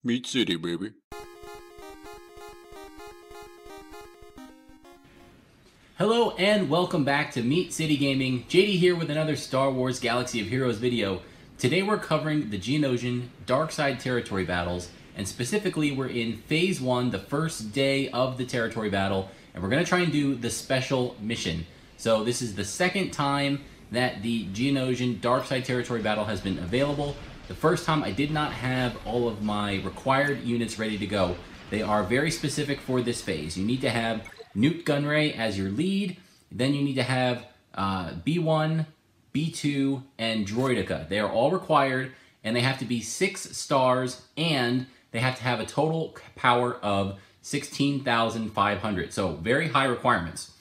Meat City, baby. Hello and welcome back to Meat City Gaming. JD here with another Star Wars Galaxy of Heroes video. Today we're covering the Geonosian Dark Side territory battles, and specifically we're in Phase 1, the first day of the territory battle, and we're going to try and do the special mission. So this is the second time that the Geonosian Dark Side territory battle has been available. The first time I did not have all of my required units ready to go. They are very specific for this phase. You need to have Nute Gunray as your lead, then you need to have B1, B2, and Droideka. They are all required, and they have to be 6 stars, and they have to have a total power of 16,500. So very high requirements.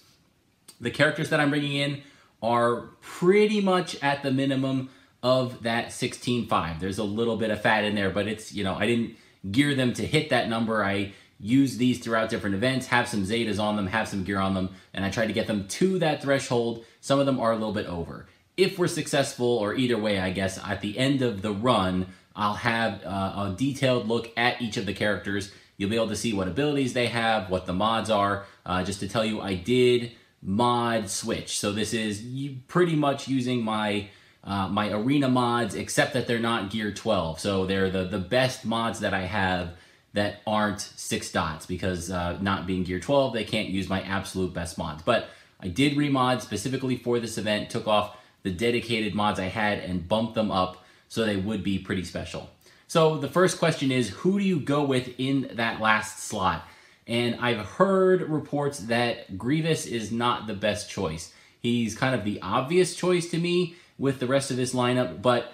The characters that I'm bringing in are pretty much at the minimum of that 16.5. There's a little bit of fat in there, but it's, you know, I didn't gear them to hit that number. I use these throughout different events, have some Zetas on them, have some gear on them, and I try to get them to that threshold. Some of them are a little bit over. If we're successful, or either way, I guess, at the end of the run, I'll have a detailed look at each of the characters. You'll be able to see what abilities they have, what the mods are. Just to tell you, I did mod switch. So this is pretty much using my my arena mods, except that they're not gear 12. So they're the best mods that I have that aren't 6 dots, because not being gear 12, they can't use my absolute best mods. But I did remod specifically for this event, took off the dedicated mods I had and bumped them up so they would be pretty special. So the first question is, who do you go with in that last slot? And I've heard reports that Grievous is not the best choice. He's kind of the obvious choice to me with the rest of this lineup, but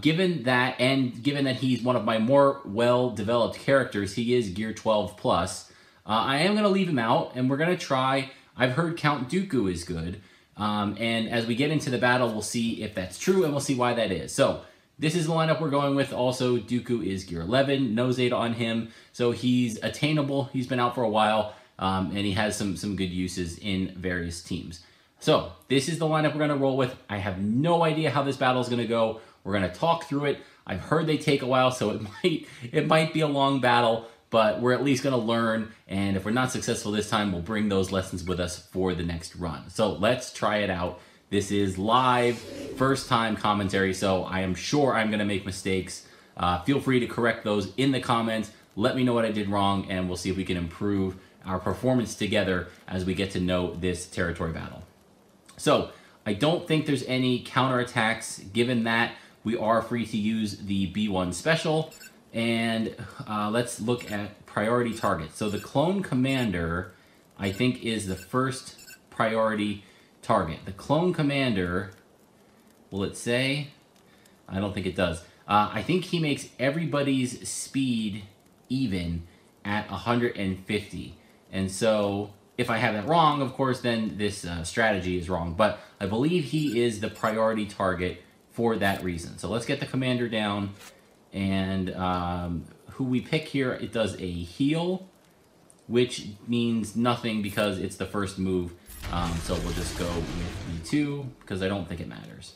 given that, and given that he's one of my more well-developed characters, he is gear 12 plus, I am going to leave him out, and we're going to try. I've heard Count Dooku is good, and as we get into the battle, we'll see if that's true, and we'll see why that is. So this is the lineup we're going with. Also, Dooku is gear 11, no Zeta on him, so he's attainable. He's been out for a while, and he has some good uses in various teams. So this is the lineup we're going to roll with. I have no idea how this battle is going to go. We're going to talk through it. I've heard they take a while, so it might be a long battle, but we're at least going to learn, and if we're not successful this time, we'll bring those lessons with us for the next run. So let's try it out. This is live, first time commentary, so I am sure I'm going to make mistakes. Feel free to correct those in the comments. Let me know what I did wrong, and we'll see if we can improve our performance together as we get to know this territory battle. So I don't think there's any counterattacks. Given that, we are free to use the B1 special, and let's look at priority targets. So the clone commander, I think, is the first priority target. The clone commander, will it say? I don't think it does. I think he makes everybody's speed even at 150, and so if I have that wrong, of course, then this strategy is wrong, but I believe he is the priority target for that reason. So let's get the commander down, and who we pick here, it does a heal, which means nothing because it's the first move, so we'll just go with B2 because I don't think it matters.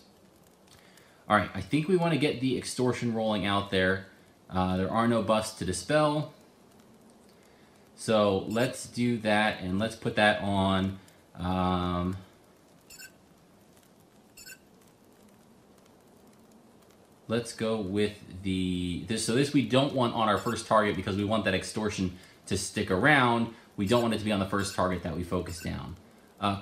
All right, I think we want to get the extortion rolling out there. There are no buffs to dispel. So let's do that, and let's put that on. Let's go with so this we don't want on our first target because we want that extortion to stick around. We don't want it to be on the first target that we focus down.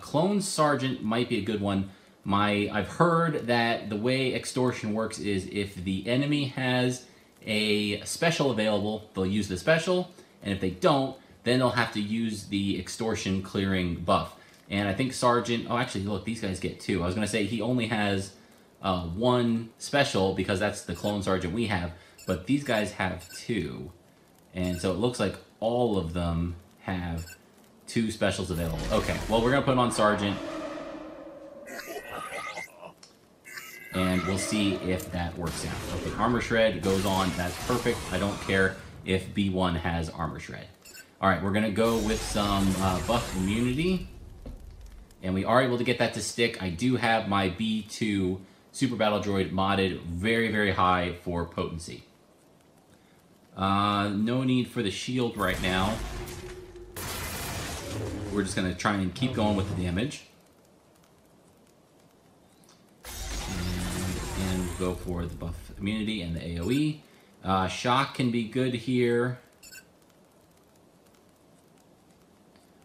Clone Sergeant might be a good one. I've heard that the way extortion works is if the enemy has a special available, they'll use the special, and if they don't, then they'll have to use the extortion clearing buff. And I think Sergeant, oh actually look, these guys get 2. I was going to say he only has 1 special because that's the clone Sergeant we have, but these guys have 2. And so it looks like all of them have 2 specials available. Okay, well we're going to put him on Sergeant, and we'll see if that works out. Okay, Armor Shred goes on, that's perfect. I don't care if B1 has Armor Shred. All right, we're going to go with some buff immunity, and we are able to get that to stick. I do have my B2 Super Battle Droid modded very, very high for potency. No need for the shield right now. We're just going to try and keep going with the damage. And go for the buff immunity and the AoE. Shock can be good here.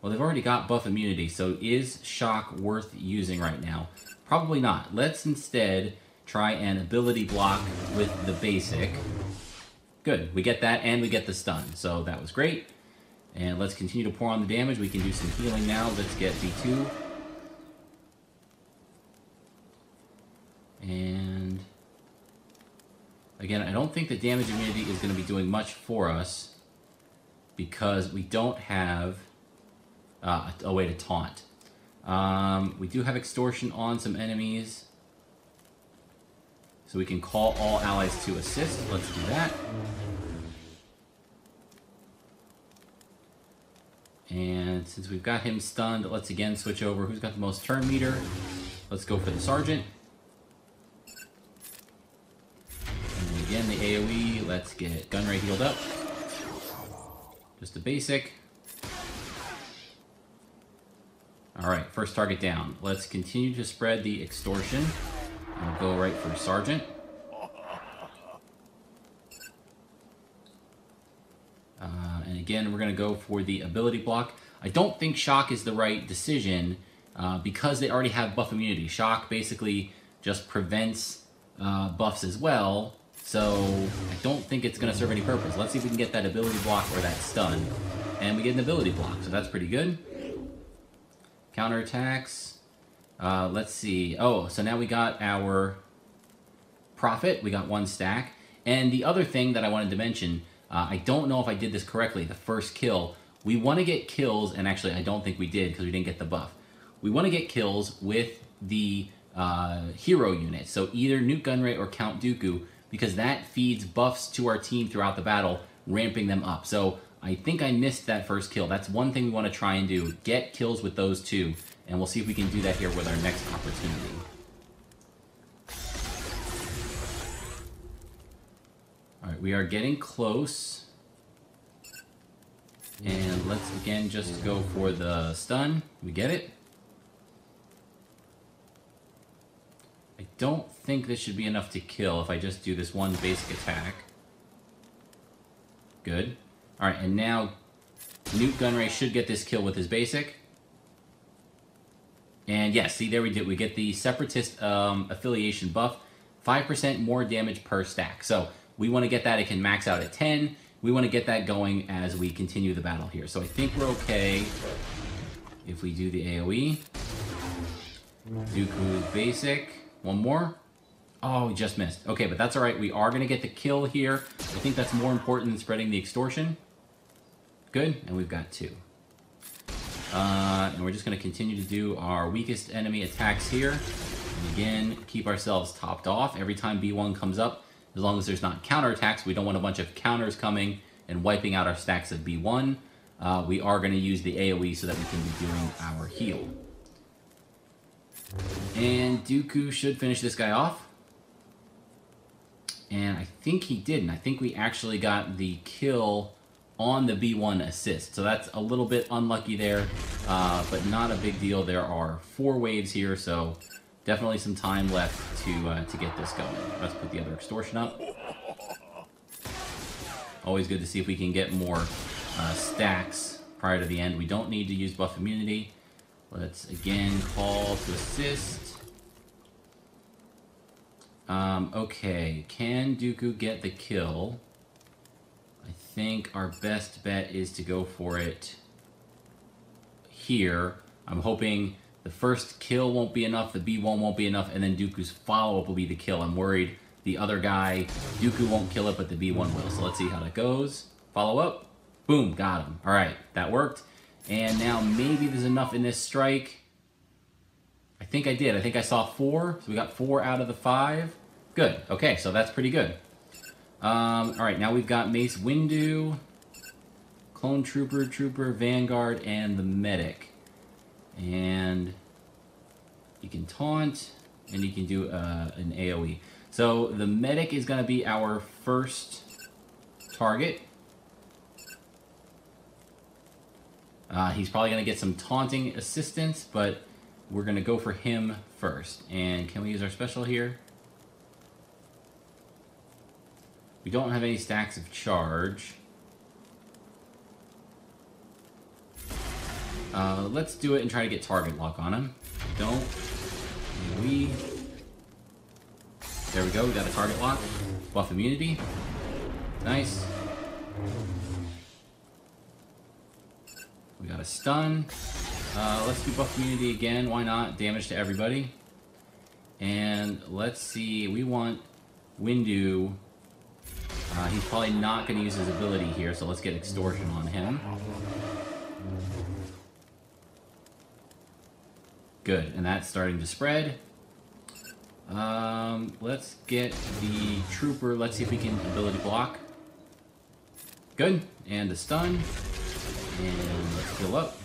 Well, they've already got buff immunity, so is Shock worth using right now? Probably not. Let's instead try an ability block with the basic. Good, we get that and we get the stun, so that was great. And let's continue to pour on the damage. We can do some healing now. Let's get B2. And again, I don't think the damage immunity is going to be doing much for us because we don't have a way to taunt. We do have extortion on some enemies, so we can call all allies to assist. Let's do that. And since we've got him stunned, let's again switch over. Who's got the most turn meter? Let's go for the Sergeant. And again, the AoE. Let's get Gunray healed up. Just a basic. Alright, first target down. Let's continue to spread the extortion. We'll go right for Sergeant. And again, we're going to go for the ability block. I don't think Shock is the right decision because they already have buff immunity. Shock basically just prevents buffs as well, so I don't think it's going to serve any purpose. Let's see if we can get that ability block or that stun. And we get an ability block, so that's pretty good. Counterattacks. Let's see. Oh, so now we got our profit. We got 1 stack. And the other thing that I wanted to mention, I don't know if I did this correctly, the first kill. We want to get kills, and actually I don't think we did because we didn't get the buff. We want to get kills with the hero unit, so either Nute Gunray or Count Dooku, because that feeds buffs to our team throughout the battle, ramping them up. So I think I missed that first kill. That's one thing we want to try and do, get kills with those two, and we'll see if we can do that here with our next opportunity. Alright, we are getting close. And let's again just go for the stun. We get it. I don't think this should be enough to kill if I just do this one basic attack. Good. Alright, and now Nute Gunray should get this kill with his basic. And yes, see, there we did. We get the Separatist affiliation buff. 5% more damage per stack. So we want to get that. It can max out at 10. We want to get that going as we continue the battle here. So I think we're okay if we do the AoE. Dooku's basic. One more. Oh, we just missed. Okay, but that's all right. We are going to get the kill here. I think that's more important than spreading the extortion. Good, and we've got 2. And we're just going to continue to do our weakest enemy attacks here. And again, keep ourselves topped off. Every time B1 comes up, as long as there's not counterattacks, we don't want a bunch of counters coming and wiping out our stacks of B1. We are going to use the AoE so that we can be doing our heal. And Dooku should finish this guy off. And I think he didn't. I think we actually got the kill on the B1 assist. So that's a little bit unlucky there, but not a big deal. There are 4 waves here, so definitely some time left to get this going. Let's put the other extortion up. Always good to see if we can get more stacks prior to the end. We don't need to use buff immunity. Let's again call to assist. Okay, can Dooku get the kill? I think our best bet is to go for it here. I'm hoping the first kill won't be enough, the B1 won't be enough, and then Dooku's follow-up will be the kill. I'm worried the other guy, Dooku won't kill it, but the B1 will. So let's see how that goes. Follow-up. Boom, got him. All right, that worked. And now maybe there's enough in this strike. I think I did. I think I saw 4. So we got 4 out of the 5. Good. Okay, so that's pretty good. All right, now we've got Mace Windu, Clone Trooper, Vanguard, and the Medic. And you can taunt, and you can do an AoE. So the Medic is going to be our first target. He's probably going to get some taunting assistance, but we're going to go for him first. And can we use our special here? We don't have any stacks of charge. Let's do it and try to get target lock on him. Don't. There we go, we got a target lock. Buff immunity. Nice. We got a stun. Let's do buff immunity again, why not? Damage to everybody. And let's see, we want Windu. He's probably not going to use his ability here, so let's get extortion on him. Good, and that's starting to spread. Let's get the trooper. Let's see if we can ability block. Good, and the stun. And let's heal up.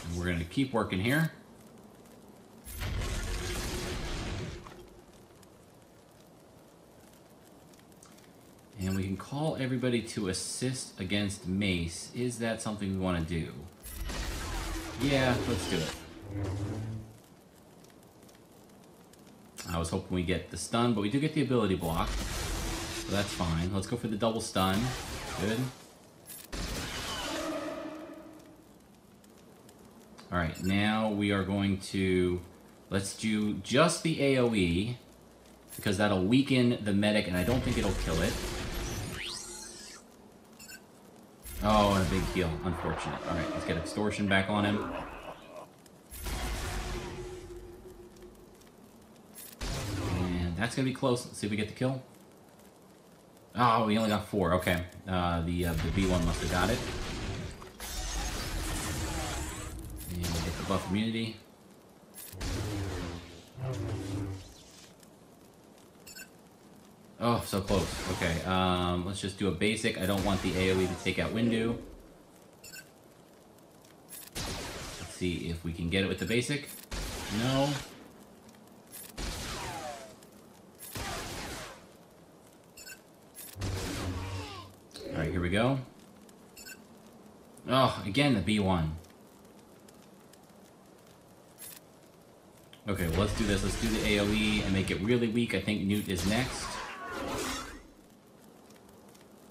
And we're going to keep working here. And we can call everybody to assist against Mace. Is that something we want to do? Yeah, let's do it. I was hoping we get the stun, but we do get the ability block. So that's fine. Let's go for the double stun. Good. Alright, now we are going to... Let's do just the AoE, because that'll weaken the medic, and I don't think it'll kill it. Oh, and a big heal. Unfortunate. Alright, let's get extortion back on him. And that's gonna be close. Let's see if we get the kill. Oh, we only got 4. Okay. The B1 must have got it. And we'll get the buff immunity. Oh, so close. Okay, let's just do a basic. I don't want the AoE to take out Windu. Let's see if we can get it with the basic. No. Alright, here we go. Oh, again, the B1. Okay, well, let's do this. Let's do the AoE and make it really weak. I think Nute is next.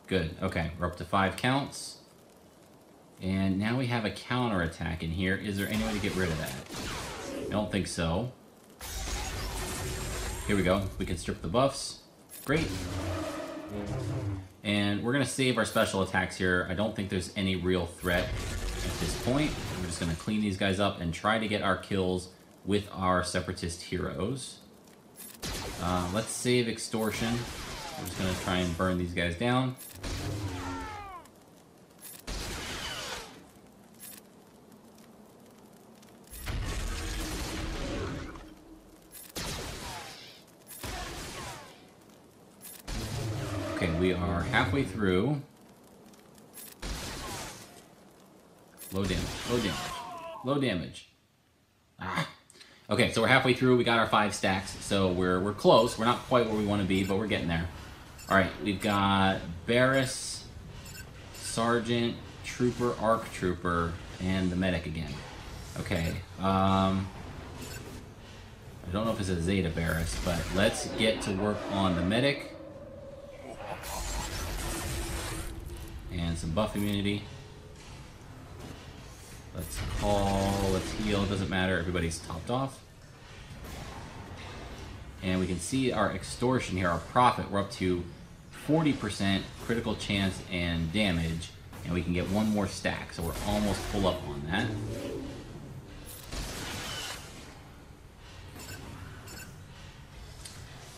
Good, okay, we're up to 5 counts. And now we have a counter attack in here. Is there any way to get rid of that? I don't think so. Here we go, we can strip the buffs. Great. And we're gonna save our special attacks here. I don't think there's any real threat at this point. We're just gonna clean these guys up and try to get our kills with our Separatist heroes. Let's save extortion. I'm just gonna try and burn these guys down. Okay, we are halfway through. Low damage, low damage, low damage. Ah. Okay, so we're halfway through. We got our 5 stacks, so we're close. We're not quite where we want to be, but we're getting there. All right, we've got Barris, Sergeant, Trooper, Arc Trooper, and the medic again. Okay, I don't know if it's a Zeta Barris, but let's get to work on the medic. And some buff immunity. Let's call, let's heal, it doesn't matter, everybody's topped off. And we can see our extortion here, our profit, we're up to 40% critical chance and damage, and we can get 1 more stack, so we're almost full up on that.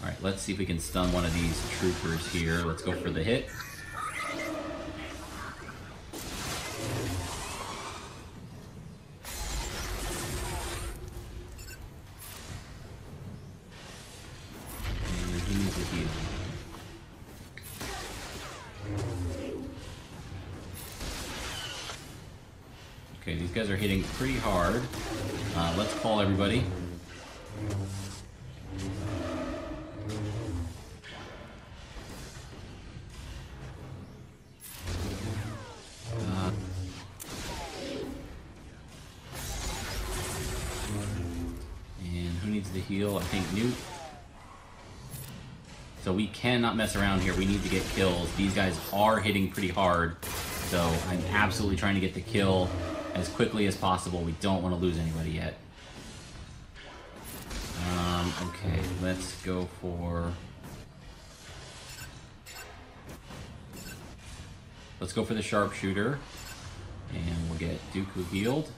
Alright, let's see if we can stun one of these troopers here. Let's go for the hit. Okay, these guys are hitting pretty hard. Let's call everybody. needs to heal? I think Nute. So we cannot mess around here. We need to get kills. These guys are hitting pretty hard. So I'm absolutely trying to get the kill as quickly as possible. We don't want to lose anybody yet. Okay, let's go for... Let's go for the sharpshooter. And we'll get Dooku healed.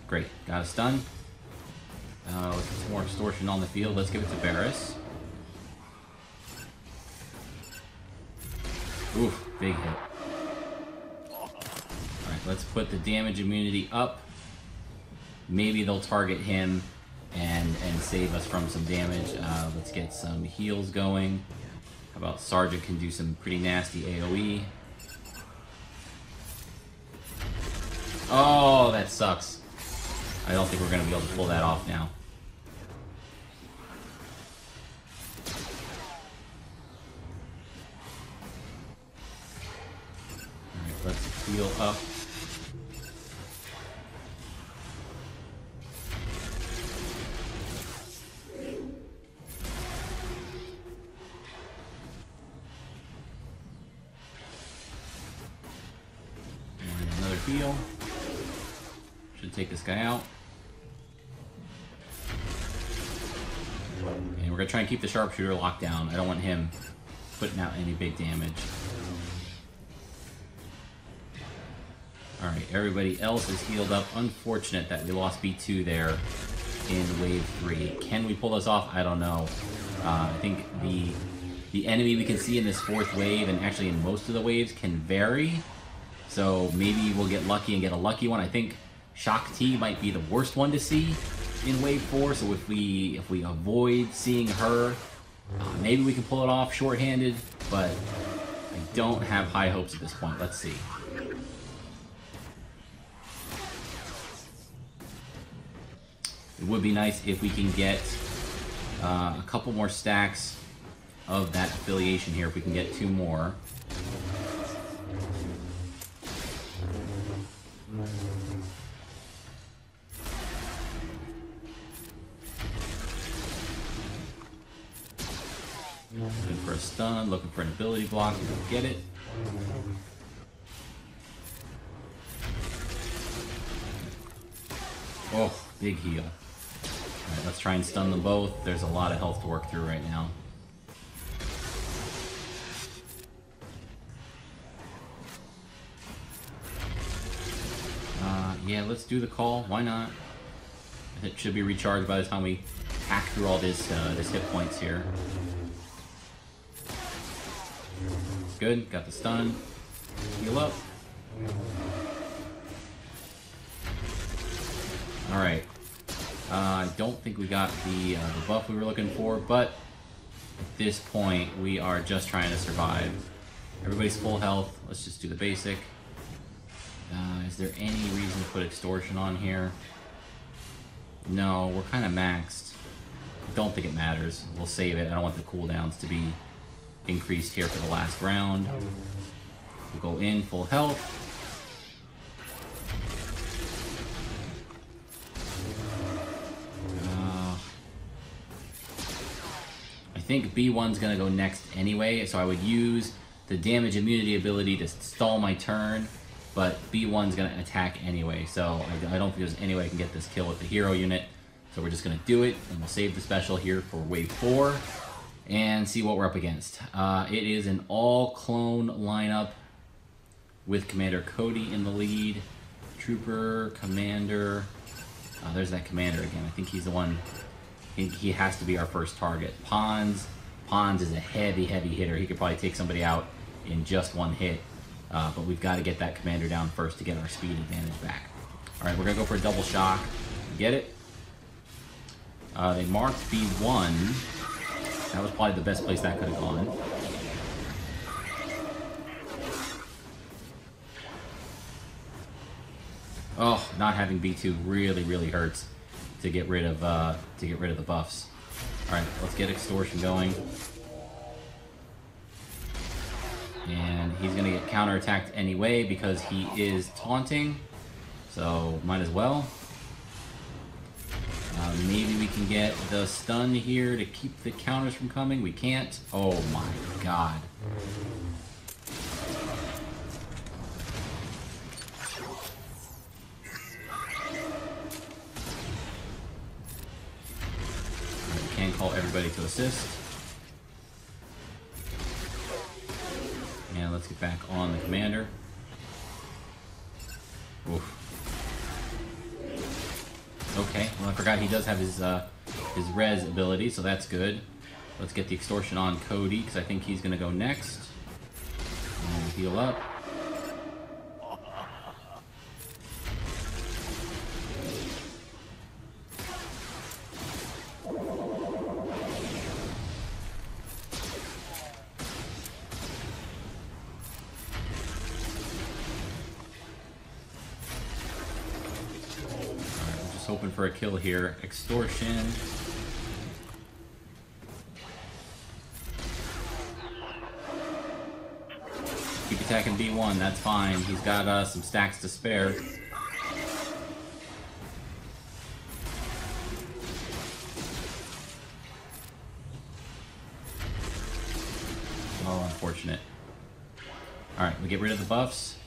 Great, got a stun. Let's get some more extortion on the field. Let's give it to Barris. Oof, big hit. Alright, let's put the damage immunity up. Maybe they'll target him and save us from some damage. Let's get some heals going. How about Sergeant can do some pretty nasty AoE. Oh, that sucks. I don't think we're going to be able to pull that off now. Alright, let's heal up. And another heal. Should take this guy out. And we're going to try and keep the sharpshooter locked down. I don't want him putting out any big damage. Alright, everybody else is healed up. Unfortunate that we lost B2 there in Wave 3. Can we pull this off? I don't know. I think the enemy we can see in this 4th wave, and actually in most of the waves, can vary. So maybe we'll get lucky and get a lucky one. I think Shock T might be the worst one to see in Wave 4, so if we avoid seeing her, maybe we can pull it off short-handed, but I don't have high hopes at this point. Let's see. It would be nice if we can get a couple more stacks of that affiliation here, if we can get 2 more. Looking for a stun, looking for an ability block, we don't get it. Oh, big heal. Alright, let's try and stun them both. There's a lot of health to work through right now. Yeah, let's do the call. Why not? It should be recharged by the time we hack through all this hit points here. Good, got the stun. Heal up. Alright. I don't think we got the buff we were looking for, but at this point, we are just trying to survive. Everybody's full health. Let's just do the basic. Is there any reason to put extortion on here? No, we're kind of maxed. Don't think it matters. We'll save it. I don't want the cooldowns to be increased here for the last round. We'll go in full health. I think B1's gonna go next anyway, so I would use the damage immunity ability to stall my turn, but B1's gonna attack anyway, so I don't think there's any way I can get this kill with the hero unit. So we're just gonna do it, and we'll save the special here for Wave 4. And see what we're up against. It is an all-clone lineup with Commander Cody in the lead. Trooper, Commander... there's that Commander again. I think he's the one... I think he has to be our first target. Pons is a heavy, heavy hitter. He could probably take somebody out in just one hit. But we've got to get that Commander down first to get our speed advantage back. Alright, we're going to go for a double shock. Get it? They marked B1. That was probably the best place that could have gone. Oh, not having B2 really, really hurts to get rid of the buffs. All right, let's get extortion going. And he's going to get counterattacked anyway because he is taunting. So, might as well. Maybe we can get the stun here to keep the counters from coming. We can't. Oh my god. We can call everybody to assist. And let's get back on the commander. Oof. Okay, well I forgot he does have his res ability, so that's good. Let's get the extortion on Cody, because I think he's going to go next. And heal up. Hoping for a kill here. Extortion. Keep attacking B1, that's fine. He's got some stacks to spare. Oh, unfortunate. Alright, we get rid of the buffs.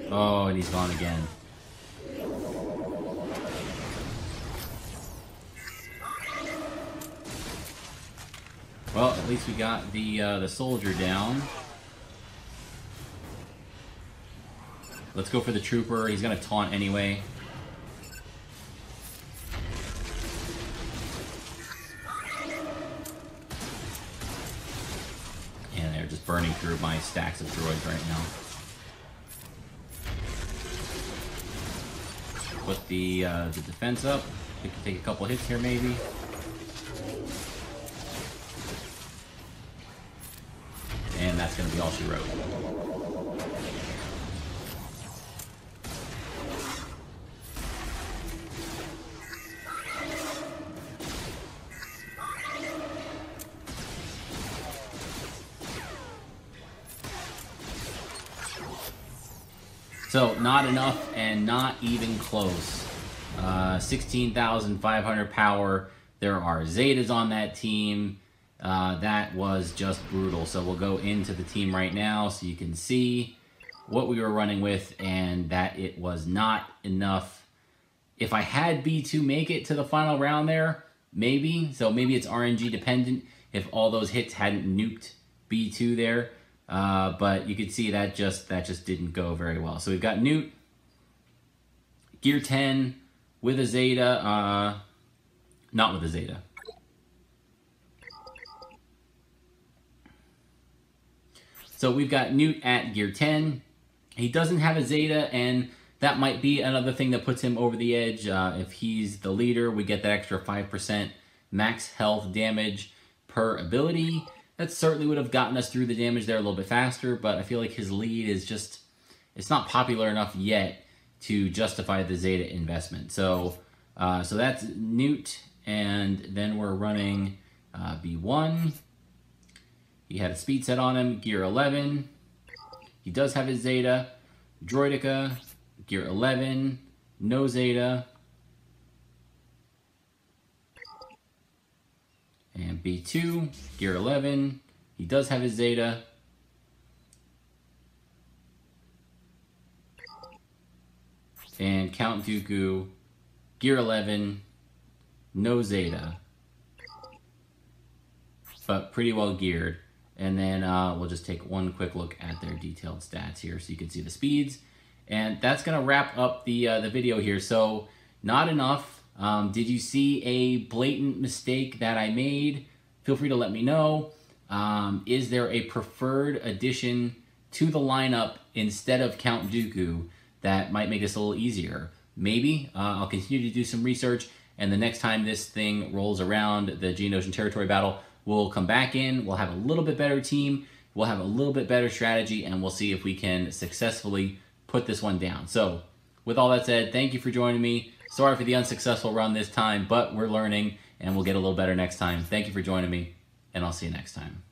Oh, and he's gone again. Well, at least we got the soldier down. Let's go for the trooper. He's gonna taunt anyway. And they're just burning through my stacks of droids right now. Put the defense up. We can take a couple hits here, maybe. And that's going to be all she wrote. So, not enough and not even close. 16,500 power. There are Zetas on that team. That was just brutal. So we'll go into the team right now so you can see what we were running with and that it was not enough. If I had B2 make it to the final round there, maybe. So maybe it's RNG dependent if all those hits hadn't nuked B2 there. But you can see that just didn't go very well. So we've got Nute, Gear 10 with a Zeta, not with a Zeta. So we've got Nute at Gear 10. He doesn't have a Zeta, and that might be another thing that puts him over the edge. If he's the leader, we get that extra 5% max health damage per ability. That certainly would have gotten us through the damage there a little bit faster, but I feel like his lead is just, it's not popular enough yet to justify the Zeta investment. So that's Nute, and then we're running B1. He had a speed set on him, Gear 11. He does have his Zeta. Droideka, Gear 11, no Zeta. And B2, Gear 11. He does have his Zeta. And Count Dooku, Gear 11, no Zeta. But pretty well geared. And then we'll just take one quick look at their detailed stats here so you can see the speeds. And that's going to wrap up the video here. So, not enough. Did you see a blatant mistake that I made? Feel free to let me know. Is there a preferred addition to the lineup instead of Count Dooku that might make this a little easier? Maybe. I'll continue to do some research, and the next time this thing rolls around, the Geonosis territory battle, we'll come back in, we'll have a little bit better team, we'll have a little bit better strategy, and we'll see if we can successfully put this one down. So, with all that said, thank you for joining me. Sorry for the unsuccessful run this time, but we're learning, and we'll get a little better next time. Thank you for joining me, and I'll see you next time.